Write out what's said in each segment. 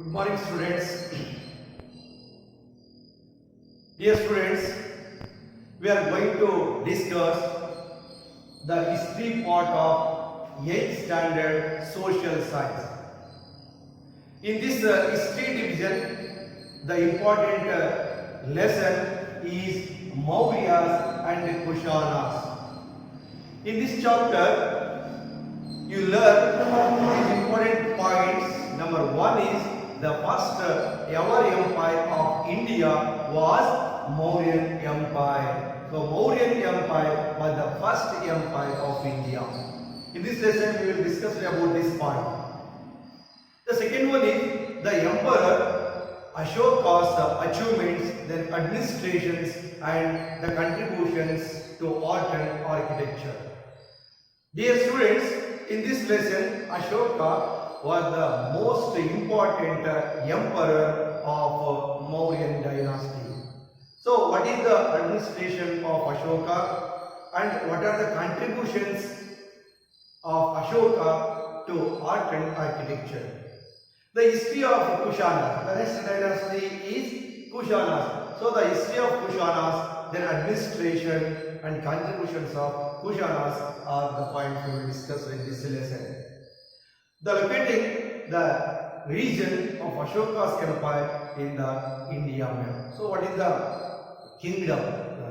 Good morning, students. Dear students, we are going to discuss the history part of 8th standard social science. In this history division, the important lesson is Mauryas and Kushanas. In this chapter, you learn these important points. Number one is the first ever empire of India was Mauryan Empire. So Mauryan Empire was the first empire of India. In this lesson, we will discuss about this point. The second one is the Emperor Ashoka's achievements, then administrations and the contributions to art and architecture. Dear students, in this lesson, Ashoka was the most important emperor of Mauryan dynasty. So, what is the administration of Ashoka and what are the contributions of Ashoka to art and architecture? The history of Kushanas. The next dynasty is Kushanas. So, the history of Kushanas, their administration and contributions of Kushanas are the points we will discuss in this lesson. The locating the region of Ashoka's empire in the India map. So, what is the kingdom?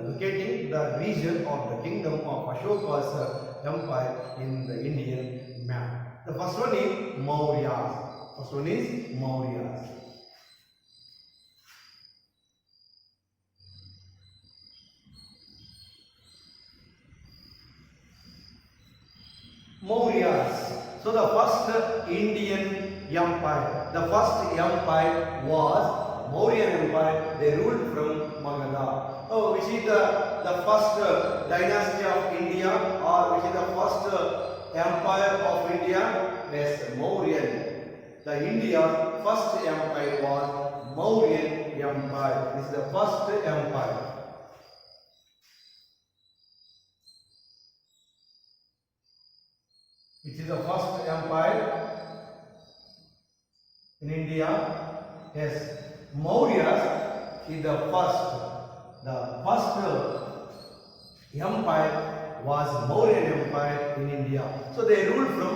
Locating the region of the kingdom of Ashoka's empire in the Indian map. The first one is Mauryas. First one is Mauryas. Mauryas. So the first Indian empire, the first empire was Mauryan Empire. They ruled from Magadha. So which is the first dynasty of India, or which is the first empire of India? Yes, Mauryan. The India first empire was Mauryan Empire. This is the first empire. Which is the first empire in India? Yes, Mauryas is the first. The first empire was Mauryan Empire in India. So they ruled from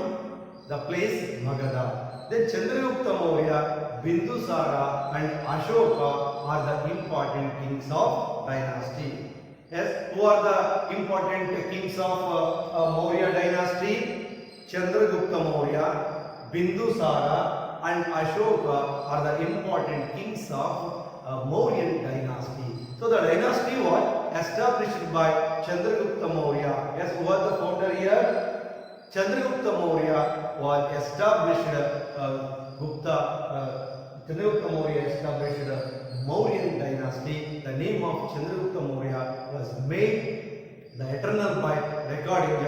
the place Magadha. Then Chandragupta Maurya, Bindusara and Ashoka are the important kings of dynasty. Yes, who are the important kings of Maurya dynasty? Chandragupta Maurya, Bindusara and Ashoka are the important kings of Mauryan dynasty. So the dynasty was established by Chandragupta Maurya. Yes, who was the founder here? Chandragupta Maurya was established. Chandragupta Maurya established Mauryan dynasty. The name of Chandragupta Maurya was made the eternal by recording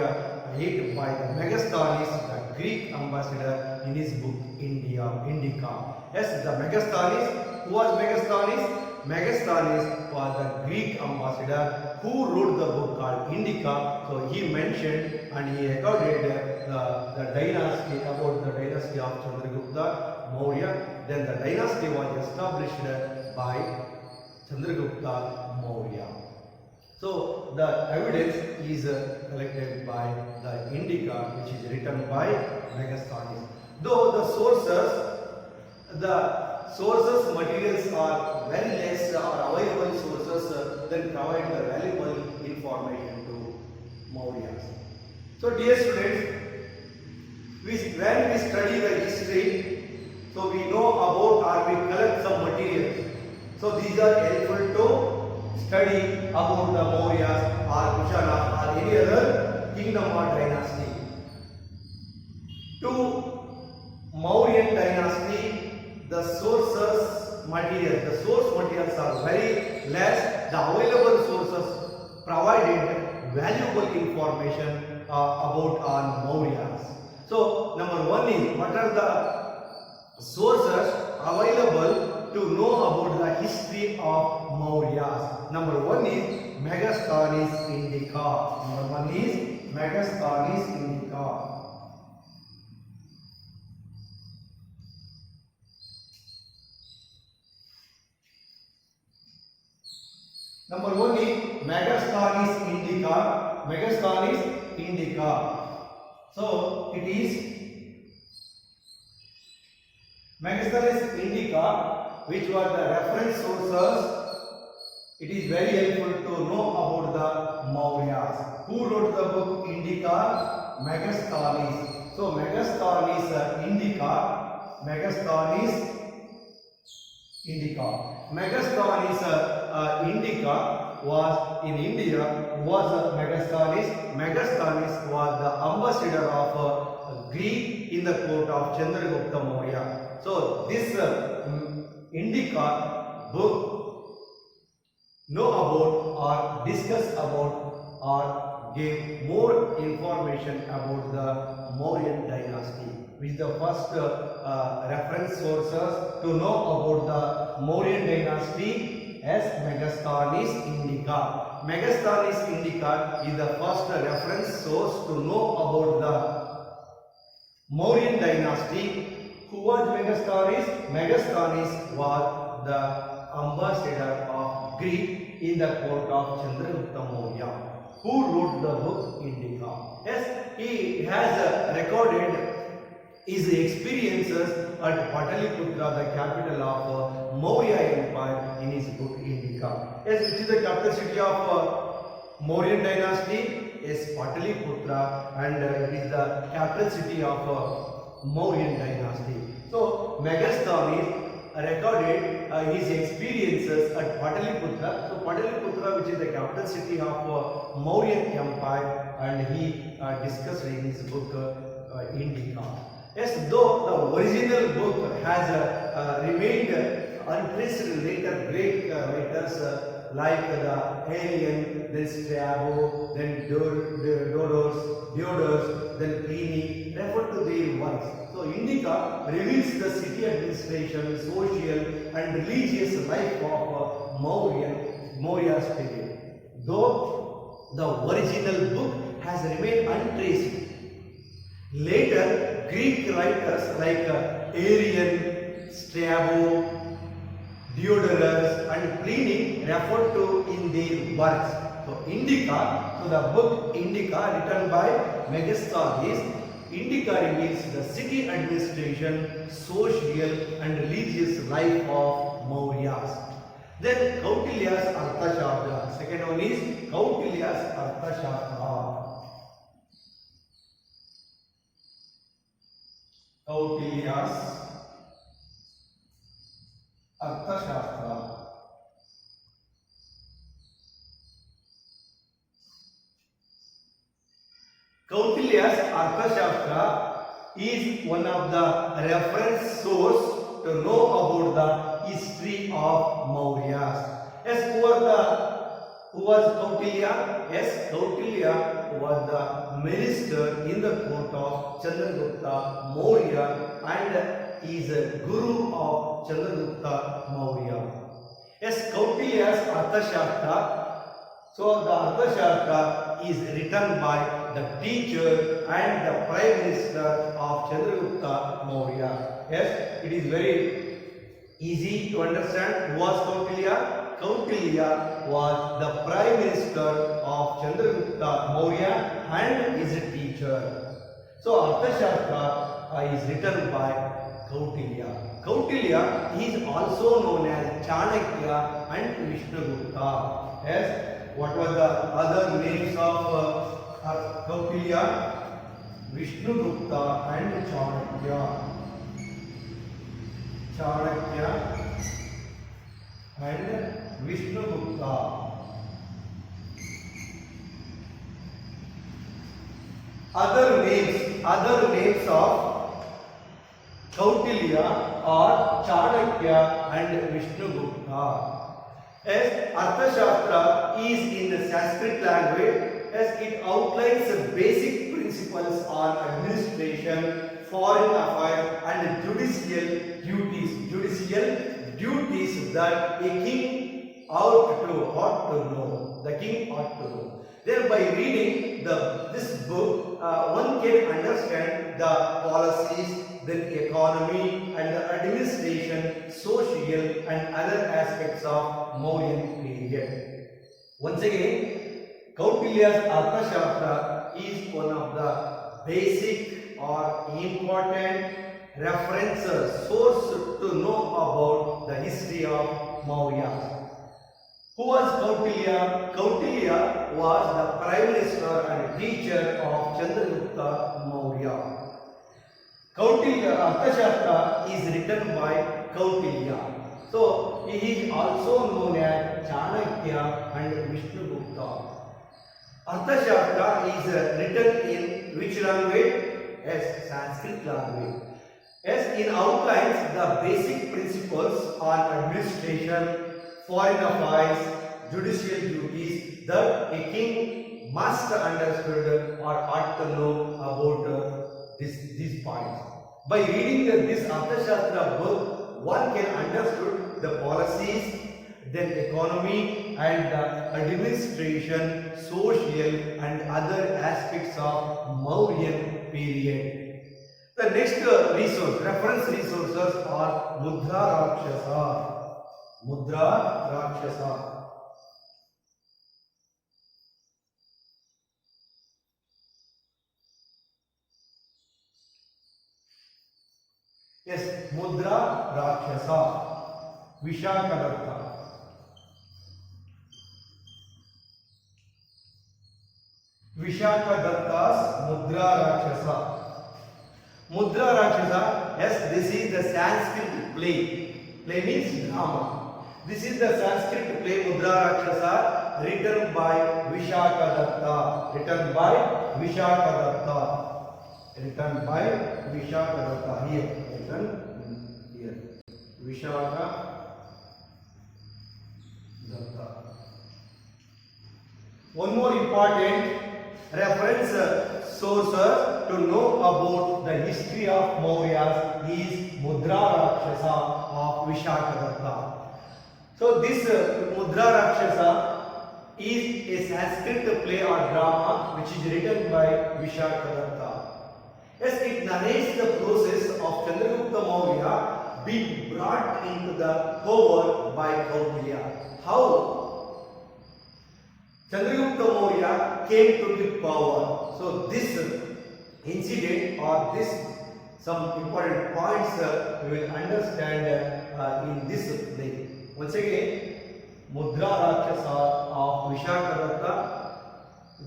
it by the Megasthenes, the Greek ambassador, in his book Indica. Yes, the Megasthenes. Who was Megasthenes? Megasthenes was the Greek ambassador who wrote the book called Indica. So he mentioned and he recorded the dynasty, about the dynasty of Chandragupta Maurya. Then the dynasty was established by Chandragupta Maurya. So the evidence is collected by the Indica, which is written by Megasthenes. Though the sources materials are very less, or available sources then provide the valuable information to Mauryas. So dear students, when we study the history, so we know about or we collect some materials. So these are helpful to study about the Mauryas or Kushanas or any other kingdom or dynasty. To Mauryan dynasty, the source materials are very less. The available sources provided valuable information about on Mauryas. So number one is, what are the sources available to know about the history of Mauryas? Number one is Megasthenes Indica. Number one is Megasthenes Indica. Number one is Megasthenes indica. Megasthenes indica. So it is Megasthenes indica, which were the reference sources. It is very helpful to know about the Mauryas. Who wrote the book Indica? Megasthenes. So Megasthenes indica. Megasthenes indica. Megasthenes indica was in India. Was Megasthenes. Megasthenes was the ambassador of Greek in the court of Chandragupta Maurya. So this indica book know about or discuss about or give more information about the Mauryan dynasty, which is the first reference sources to know about the Mauryan dynasty as Megasthenes indica. Megasthenes indica is the first reference source to know about the Mauryan dynasty. Who was Megasthenes? Megasthenes was the ambassador of Greek in the court of Chandragupta Maurya, who wrote the book Indica. Yes, he has recorded his experiences at Pataliputra, the capital of Maurya Empire, in his book Indica. Yes, which is the capital city of Mauryan dynasty? Yes, Pataliputra, and it is the capital city of Mauryan dynasty. So Megasthenes recorded his experiences at Pataliputra. So Pataliputra, which is the capital city of Mauryan Empire, and he discussed in his book Indica. Yes, though the original book has remained untraced later, great writers like the Aelian, then Strabo, then Diodorus, then Pliny refer to their works. So Indica reveals the city administration, social and religious life of Maurya's period. Though the original book has remained untraced, later Greek writers like Arrian, Strabo, Diodorus and Pliny referred to in their works. So Indica, so the book Indica written by Megasthenes, Indica reveals the city administration, social and religious life of Mauryas. Then Kautilya's Arthashastra. Second one is Kautilya's Arthashastra. Kautilya's Arthashastra. Kautilya's Arthashastra is one of the reference source to know about the history of Mauryas. Yes, who was Kautilya? Yes, Kautilya was the minister in the court of Chandragupta Maurya and is a guru of Chandragupta Maurya. Yes, Kautilya's Arthashastra. So the Arthashastra is written by the teacher and the prime minister of Chandragupta Maurya. Yes, it is very easy to understand who was Kautilya. Kautilya was the prime minister of Chandragupta Maurya and is a teacher. So Arthashastra is written by Kautilya. Kautilya is also known as Chanakya and Vishnugupta. Yes. What were the other names of Kautilya? Vishnugupta and Chanakya. Chanakya and Vishnugupta. Other names of Kautilya are Chanakya and Vishnugupta. As Arthashastra is in the Sanskrit language, as it outlines the basic principles on administration, foreign affairs and judicial duties that a king ought to know. The king ought to know. Then by reading this book, one can understand the policies, then economy and the administration, social and other aspects of Mauryan period. Once again, Kautilya's Arthashastra is one of the basic or important references source to know about the history of Maurya. Who was Kautilya? Kautilya was the prime minister and teacher of Chandragupta Maurya. Kautilya Arthashastra is written by Kautilya. So he is also known as Chanakya and Vishnugupta. Arthashastra is written in which language? Yes, Sanskrit language. Yes, in outlines the basic principles on administration, foreign affairs, judicial duties that a king must understand or ought to know about these points. By reading this Arthashastra book, one can understand the policies, then economy and the administration, social and other aspects of Mauryan period. The next reference resources are Mudra Rakshasa. Mudra Rakshasa. Yes, Mudra Rakshasa, Vishakadatta. Vishakadatta's Mudra Rakshasa. Mudra Rakshasa, yes, this is the Sanskrit play. Play means drama. This is the Sanskrit play Mudra Rakshasa written by Vishakadatta. Written by Vishakadatta. Written by Vishakadatta. Here. Here Vishaka Datta. One more important reference source to know about the history of Mauryas is Mudra Rakshasa of Vishakadatta. So this Mudra Rakshasa is a Sanskrit play or drama which is written by Vishakadatta. Yes, it narrates the process of Chandragupta Maurya being brought into the power by Kautilya. How Chandragupta Maurya came to the power. So this incident or this some important points we will understand in this play. Once again, Mudra Rakshasa of Vishakadatta.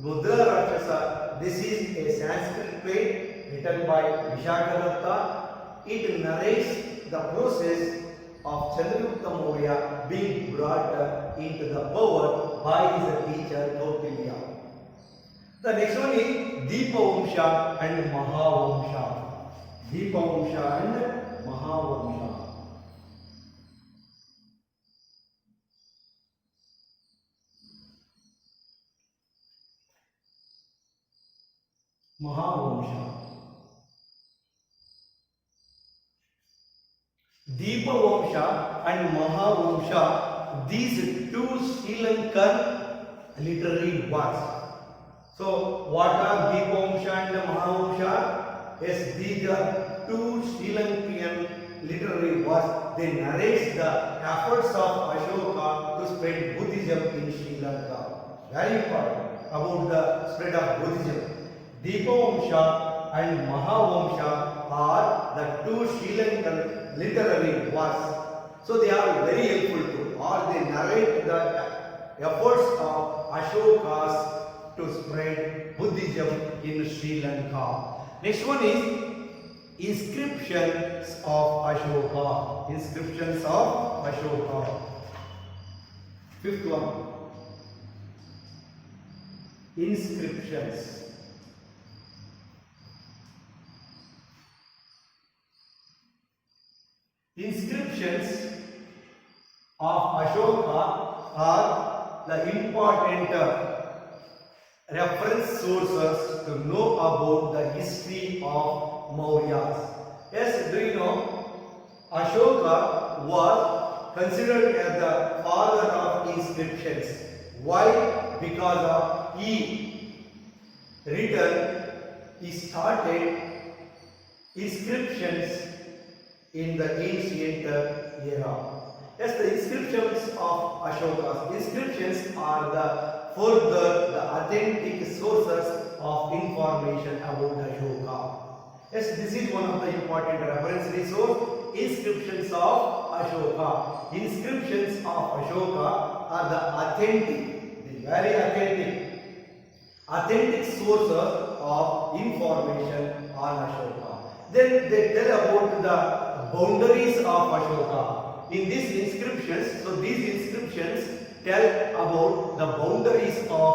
Mudra Rakshasa, this is a Sanskrit play written by Vishakadatta. It narrates the process of Chandragupta Maurya being brought into the power by his teacher Kautilya. The next one is Deepavamsha and Mahavamsha. Deepavamsha and Mahavamsha. Mahavamsha. Deepavamsha and Mahavamsha, these two Sri Lankan literary works. So, what are Deepavamsha and Mahavamsha? Yes, these are two Sri Lankan literary works. They narrate the efforts of Ashoka to spread Buddhism in Sri Lanka. Very important about the spread of Buddhism. Deepavamsha and Mahavamsha are the two Sri Lankan literary works. So they are very helpful to, or they narrate the efforts of Ashokas to spread Buddhism in Sri Lanka. Next one is inscriptions of Ashoka. Inscriptions of Ashoka. Fifth one. Inscriptions. Inscriptions of Ashoka are the important reference sources to know about the history of Mauryas. Yes, do you know Ashoka was considered as the father of inscriptions. Why? Because of he started inscriptions in the ancient era. Yes, the inscriptions of Ashoka. Inscriptions are the further the authentic sources of information about Ashoka. Yes, this is one of the important reference resource. Inscriptions of Ashoka. Inscriptions of Ashoka are the authentic, very authentic sources of information on Ashoka. Then they tell about the boundaries of Ashoka. In these inscriptions, so these inscriptions tell about the boundaries of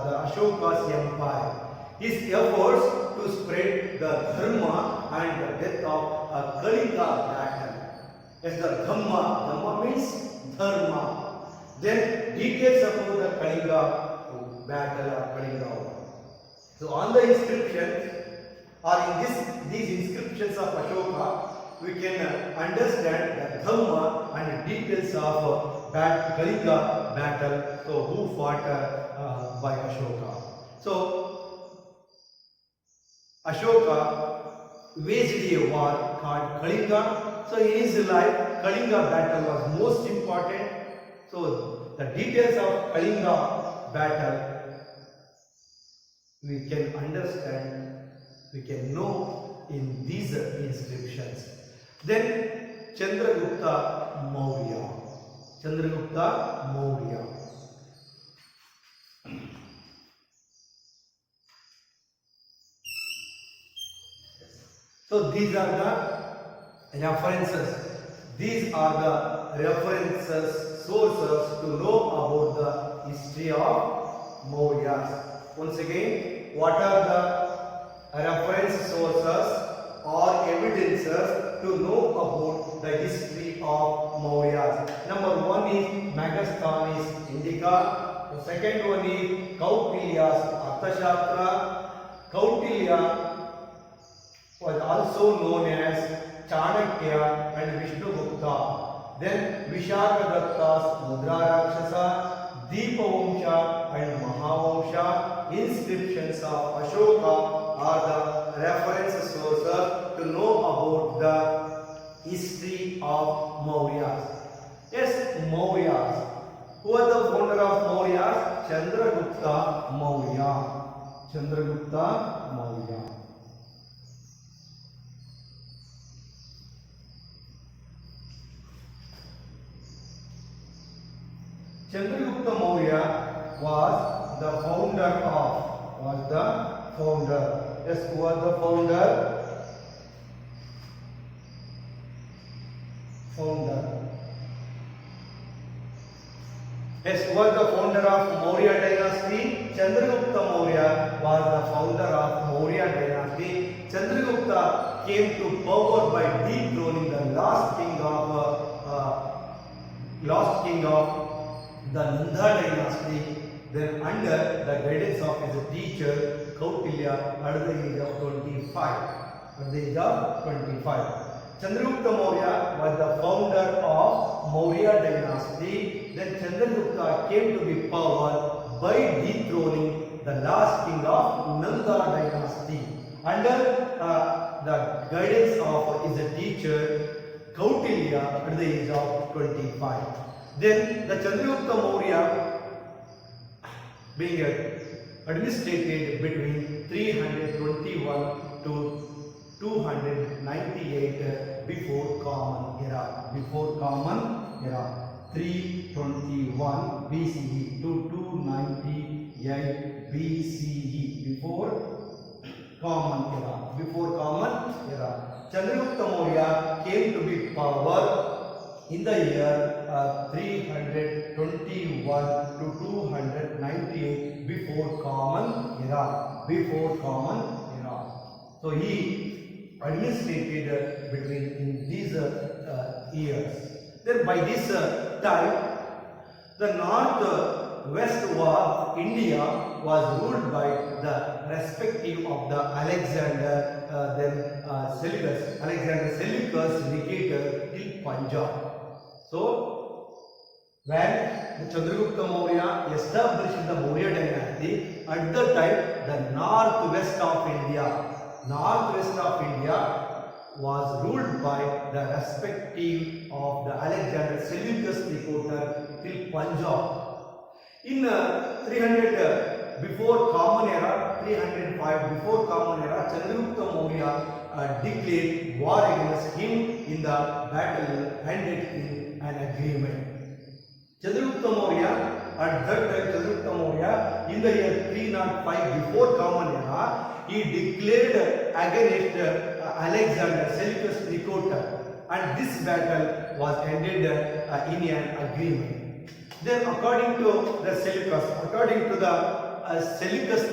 the Ashoka's empire. His efforts to spread the dharma and the death of Kalinga battle. Yes, the dhamma means dharma. Then details about the Kalinga battle or Kalinga war. So on the inscriptions or in these inscriptions of Ashoka, we can understand the dhamma and details of Kalinga battle. So who fought by Ashoka? So Ashoka waged a war called Kalinga. So in his life, Kalinga battle was most important. So the details of Kalinga battle we can understand, we can know in these inscriptions. Then Chandragupta Maurya. Chandragupta Maurya. So these are the references. These are the references, sources to know about the history of Mauryas. Once again, what are the reference sources or evidences to know about the history of Mauryas? Number one is Megasthenes Indica. The second one is Kautilya's Arthashastra. Kautilya was also known as Chanakya and Vishnugupta. Then Vishakadatta's Mudra Rakshasa, Deepavamsha and Mahavamsha. Inscriptions of Ashoka are the reference sources to know about the history of Mauryas. Yes, Mauryas. Who was the founder of Mauryas? Chandragupta Maurya. Chandragupta Maurya. Chandragupta Maurya was the founder of, yes, who was the founder? Yes, who was the founder of Maurya dynasty? Chandragupta Maurya was the founder of Maurya dynasty. Chandragupta came to power by dethroning the last king of the Nanda dynasty, then under the guidance of his teacher Kautilya at the age of 25. Chandragupta Maurya was the founder of Maurya dynasty. Then Chandragupta came to be power by dethroning the last king of Nanda dynasty under the guidance of his teacher Kautilya at the age of 25. Then the Chandragupta Maurya being administrated between 321 to 298 before Common Era. 321 BCE to 298 BCE before Common Era. Chandragupta Maurya came to be power in the year 321 to 298 before Common Era. So he administrated between in these years. Then by this time, the north-west of India was ruled by the respective of the Alexander Seleucus dictator till Punjab. So, when Chandragupta Maurya established the Maurya dynasty, at the time the northwest of India was ruled by the respective of the Alexander Seleucus Nicator till Punjab. In 300 before Common Era, 305 before Common Era, Chandragupta Maurya declared war against him in the battle ended in an agreement. Chandragupta Maurya, at that time Chandragupta Maurya, in the year 305 before Common Era, he declared against Alexander Seleucus Nicator, and this battle was ended in an agreement. Then according to the Seleucus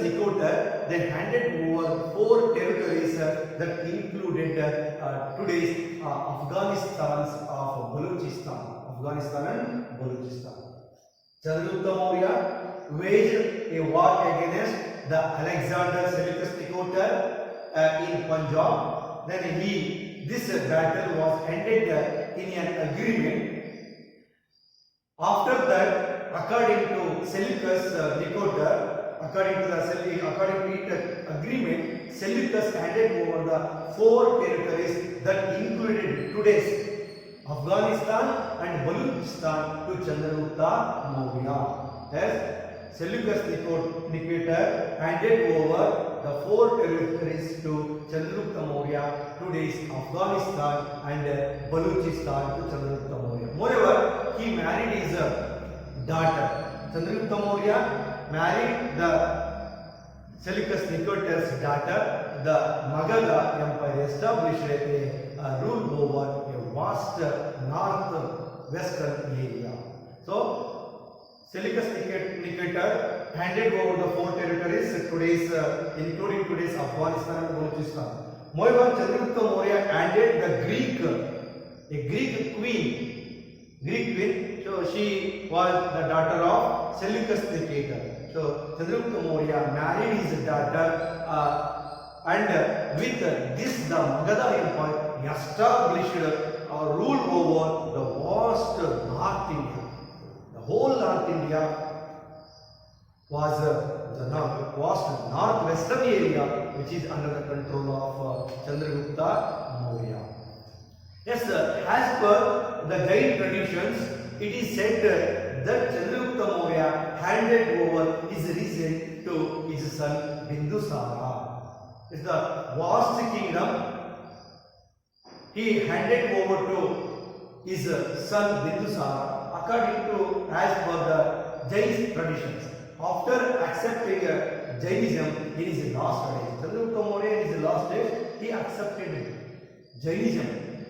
Nicator, they handed over 4 territories that included today's Afghanistan of Balochistan. Afghanistan and Balochistan. Chandragupta Maurya waged a war against the Alexander Seleucus Nicator in Punjab. Then this battle was ended in an agreement. After that, according to Seleucus Nicator, according to the agreement, Seleucus handed over the 4 territories that included today's Afghanistan and Balochistan to Chandragupta Maurya. Yes, Seleucus Nicator handed over the 4 territories to Chandragupta Maurya, today's Afghanistan and Balochistan to Chandragupta Maurya. Moreover, he married his daughter. Chandragupta Maurya married the Seleucus Nicator's daughter. The Magadha Empire established a rule over a vast north-western area. So, Seleucus Nicator handed over the 4 territories, including today's Afghanistan and Balochistan. Moreover, Chandragupta Maurya handed a Greek queen. So she was the daughter of Seleucus Nicator. So Chandragupta Maurya married his daughter, and with this the Magadha Empire established a rule over the vast North India. The whole North India was the vast northwestern area, which is under the control of Chandragupta Maurya. Yes, as per the Jain traditions, it is said that Chandragupta Maurya handed over his reign to his son Bindusara. It's the vast kingdom he handed over to his son Bindusara, according to as per the Jain traditions. After accepting Jainism in his last days, Chandragupta Maurya in his last days, he accepted Jainism.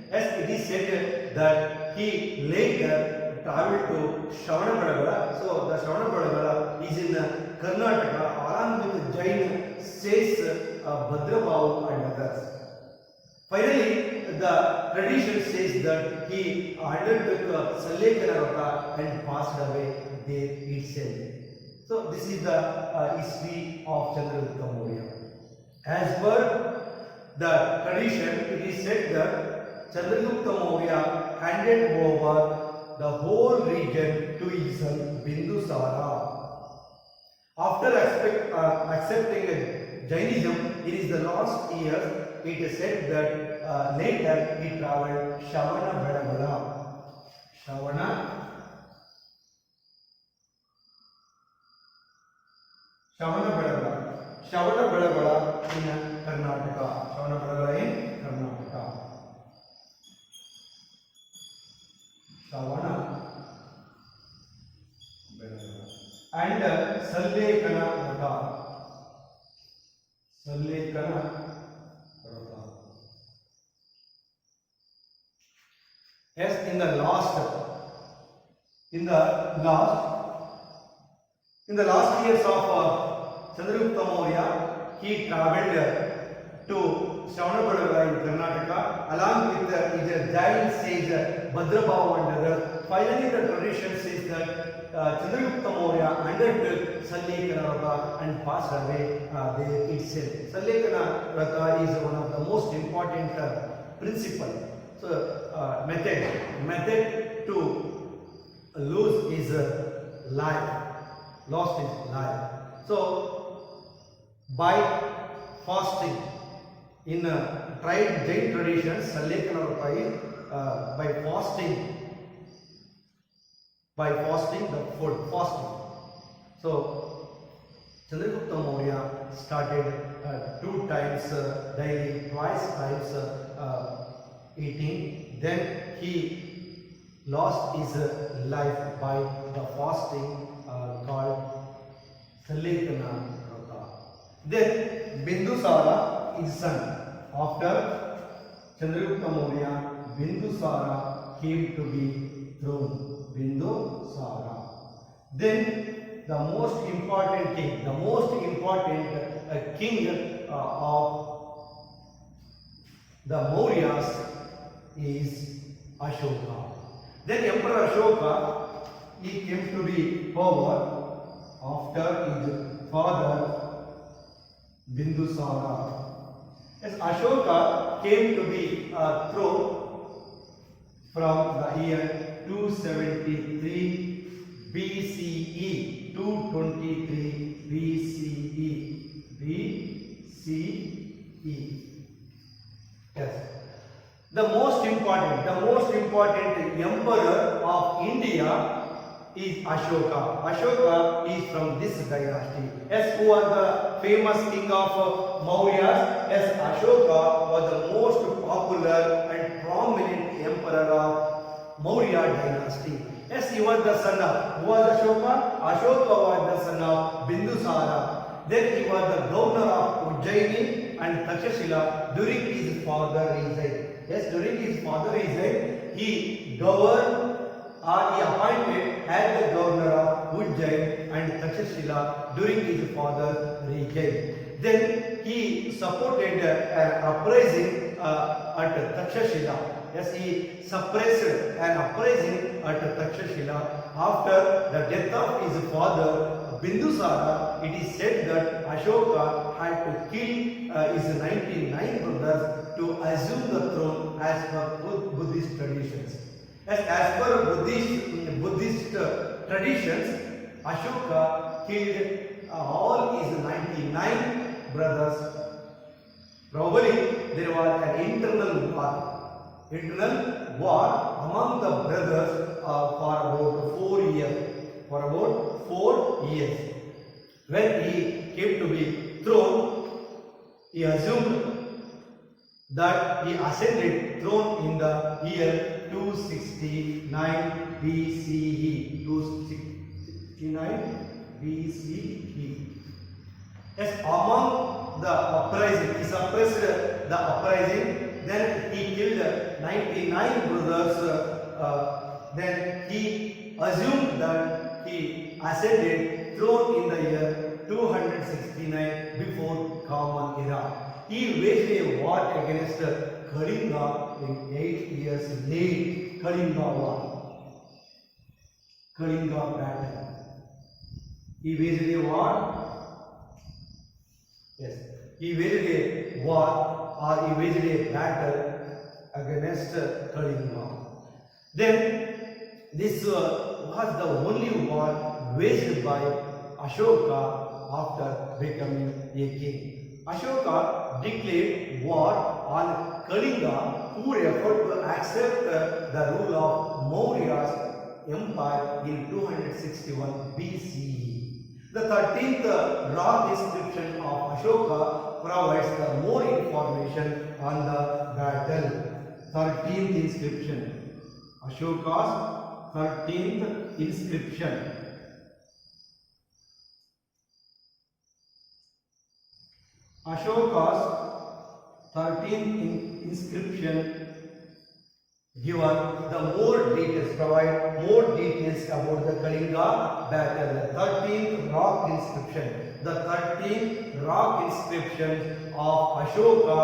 As it is said that he later traveled to Shravanabelagola. So the Shravanabelagola is in Karnataka, along with Jain says Bhadrabahu and others. Finally, the tradition says that he undertook Sallekana Vrata and passed away there itself. So this is the history of Chandragupta Maurya. As per the tradition, it is said that Chandragupta Maurya handed over the whole region to his son Bindusara. After accepting Jainism in his last years, it is said that later he traveled Shravanabelagola. Shravanabelagola in Karnataka. Shravanabelagola in Karnataka. And Sallekana Vrata. Yes, in the last years of Chandragupta Maurya, he traveled to Shravanabelagola in Karnataka along with his giant sage Bhadrabahu and others. Finally, the tradition says that Chandragupta Maurya undertook Sallekana Vrata and passed away there itself. Sallekana Vrata is one of the most important principle. So, method to lose his life, lost his life. So, by fasting in tried Jain traditions, Salekana by fasting the food, fasting. So Chandragupta Maurya started 2 times daily, twice times eating. Then he lost his life by the fasting called Salekana Vrata. Then Bindusara, his son, after Chandragupta Maurya, Bindusara came to be thrown. Bindusara. Then the most important king, of the Mauryas is Ashoka. Then Emperor Ashoka, he came to be power after his father Bindusara. As Ashoka came to be throne from the year 273 BCE, 223 BCE. Yes. The most important emperor of India is Ashoka. Ashoka is from this dynasty. Yes, who was the famous king of Mauryas? Yes, Ashoka was the most popular and prominent emperor of Maurya dynasty. Yes, he was the son of, who was Ashoka? Ashoka was the son of Bindusara. Then he was the governor of Ujjaini and Takshashila during his father reign. Yes, during his father reign, he governed or he appointed as the governor of Ujjain and Takshashila during his father reign. Then he supported an uprising at Takshashila. Yes, he suppressed an uprising at Takshashila. After the death of his father Bindusara, it is said that Ashoka had to kill his 99 brothers to assume the throne as per Buddhist traditions. As per Buddhist traditions, Ashoka killed all his 99 brothers. Probably there was an internal war among the brothers for about 4 years. When he came to be thrown, he assumed that he ascended throne in the year 269 BCE. 269 BCE. Yes, among the uprising, he suppressed the uprising. Then he killed 99 brothers. Then he assumed that he ascended throne in the year 269 before Common Era. He waged a war against Kalinga in 8 years late. Kalinga war. Kalinga battle. He waged a war. Yes. He waged a war or he waged a battle against Kalinga. Then this was the only war waged by Ashoka after becoming a king. Ashoka declared war on Kalinga, who referred to accept the rule of Maurya's empire in 261 BCE. The 13th rock inscription of Ashoka provides the more information on the battle. 13th inscription. Ashoka's 13th inscription. Ashoka's 13th inscription given the more details, provide more details about the Kalinga battle. The 13th rock inscription. The 13th rock inscription of Ashoka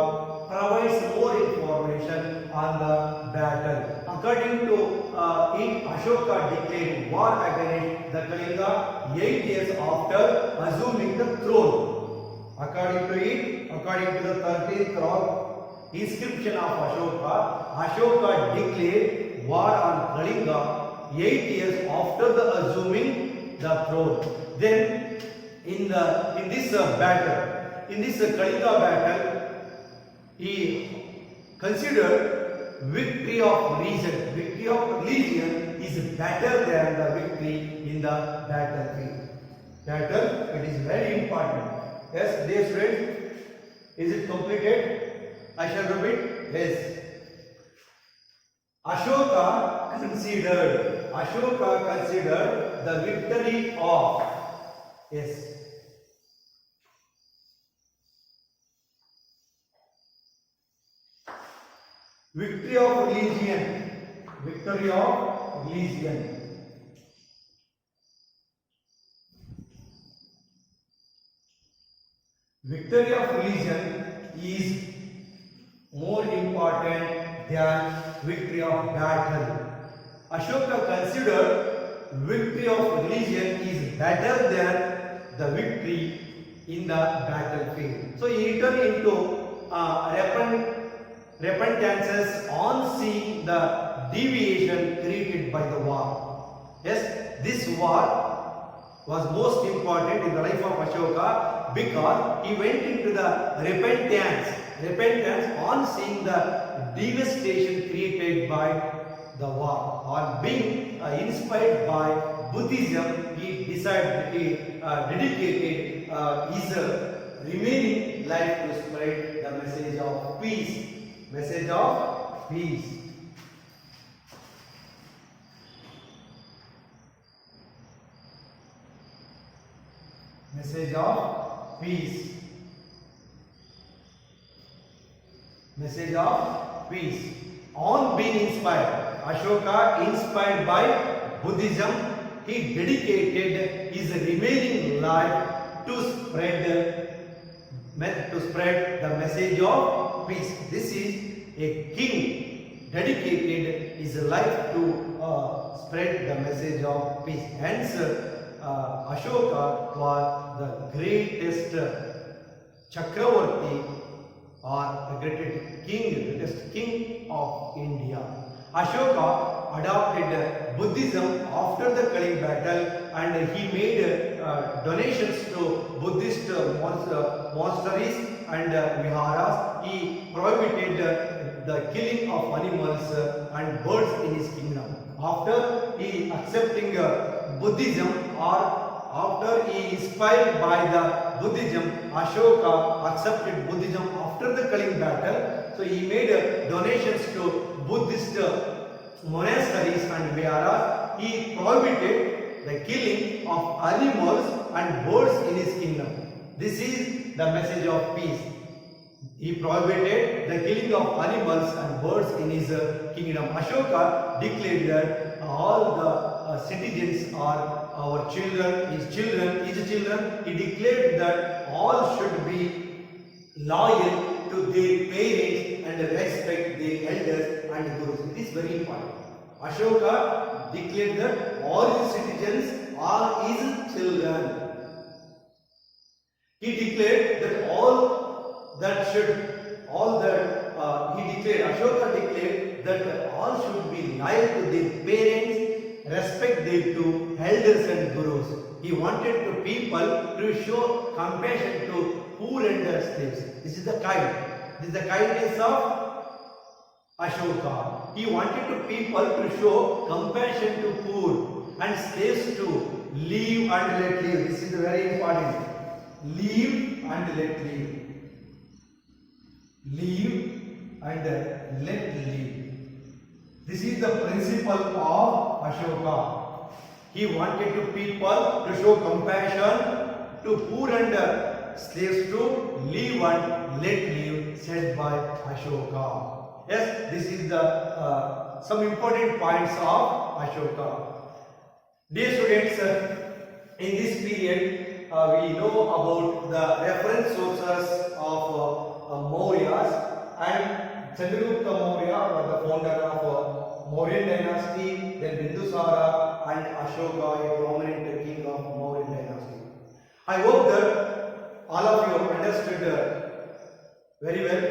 provides more information on the battle. According to it, Ashoka declared war against the Kalinga 8 years after assuming the throne. According to the 13th rock inscription of Ashoka, Ashoka declared war on Kalinga 8 years after the assuming the throne. Then in this Kalinga battle, he considered victory of religion. Victory of religion is better than the victory in the battlefield. Battle, it is very important. Yes, dear students, is it completed? I shall repeat. Yes. Ashoka considered the victory of, yes, victory of religion, victory of religion. Victory of religion is more important than victory of battle. Ashoka considered victory of religion is better than the victory in the battlefield. So he returned into repentances on seeing the deviation created by the war. Yes, this war was most important in the life of Ashoka because he went into the repentance on seeing the devastation created by the war. On being inspired by Buddhism, he dedicated his remaining life to spread the message of peace. Message of peace. Message of peace. Message of peace. On being inspired, Ashoka, inspired by Buddhism, he dedicated his remaining life to spread the message of peace. This is a king dedicated his life to spread the message of peace. Hence, Ashoka was the greatest Chakravarti or the greatest king of India. Ashoka adopted Buddhism after the Kalinga battle and he made donations to Buddhist monasteries and viharas. He prohibited the killing of animals and birds in his kingdom. After he accepting Buddhism or after he inspired by the Buddhism, Ashoka accepted Buddhism after the Kalinga battle. So he made donations to Buddhist monasteries and viharas. He prohibited the killing of animals and birds in his kingdom. This is the message of peace. He prohibited the killing of animals and birds in his kingdom. Ashoka declared that all the citizens are our children, his children. He declared that all should be loyal to their parents and respect their elders and gurus. It is very important. Ashoka declared that all his citizens are his children. He declared that Ashoka declared that all should be loyal to their parents, respect their two elders and gurus. He wanted to people to show compassion to poor and slaves. This is the kindness of Ashoka. He wanted to people to show compassion to poor and slaves to live and let live. This is very important. Live and let live. Live and let live. This is the principle of Ashoka. He wanted to people to show compassion to poor and slaves to live and let live, said by Ashoka. Yes, this is the some important points of Ashoka. Dear students, in this period we know about the reference sources of Mauryas, and Chandragupta Maurya was the founder of Mauryan dynasty, then Bindusara and Ashoka, a prominent king of Mauryan dynasty. I hope that all of you have understood very well.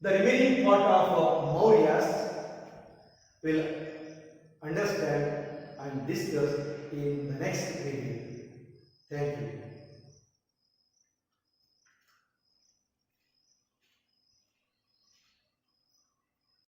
The remaining part of Mauryas will understand and discuss in the next video. Thank you.